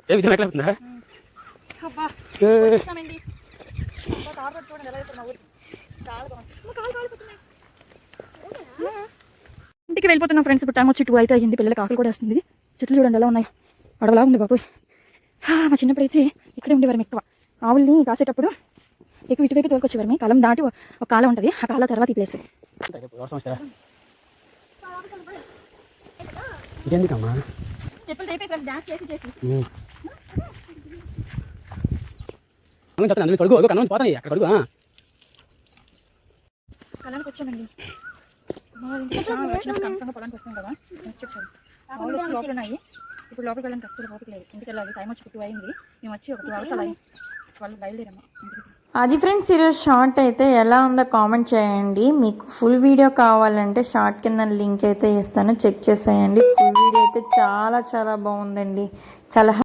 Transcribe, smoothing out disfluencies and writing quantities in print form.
ఏ విధంగా ఎట్లా అవుతుందా? ఇంటికి వెళ్ళిపోతున్నాం ఫ్రెండ్స్. ఇప్పుడు టైం వచ్చి 2 అయితే అయ్యింది. పిల్లలకి ఆకలి కూడా వస్తుంది. చెట్లు చూడండి ఎలా ఉన్నాయి, అడవలా ఉంది బాబోయ్. మా చిన్నప్పుడు అయితే ఇక్కడే ఉండేవారు ఎక్కువ. ఆవుల్ని కాసేటప్పుడు ఎక్కువ ఇటువైపు తోలుకొచ్చేవారు. కాలం దాటి ఒక కాలం ఉంటుంది, ఆ కాలం తర్వాత ఈ ప్లేస్. ఇదేందుకమ్మా చెప్పులు రేపే ఫ్రెండ్స్ డాన్స్ చేసి కన్నం పోతాయి అక్కడ కడుగు. పొలానికి వచ్చామండి. వచ్చినప్పుడు కన్ఫర్మ్గా పొలానికి వస్తాం కదా చెప్పారు. ఆవులు వచ్చి లోపల ఉన్నాయి. ఇప్పుడు లోపలికి వెళ్ళడానికి అస్సలు ఓపిక లేదు. ఇంటికి వెళ్ళాలి. టైం వచ్చి 2 అయింది. మేము వచ్చి ఒక 2 అవర్స్ అలా 12 బయలుదేరాము ఇంటికి. అది ఫ్రెండ్స్ ఈరోజు షార్ట్ అయితే ఎలా ఉందో కామెంట్ చేయండి. మీకు ఫుల్ వీడియో కావాలంటే షార్ట్ కింద లింక్ అయితే ఇస్తాను, చెక్ చేసేయండి. ఫుల్ వీడియో అయితే చాలా చాలా బాగుందండి. చాలా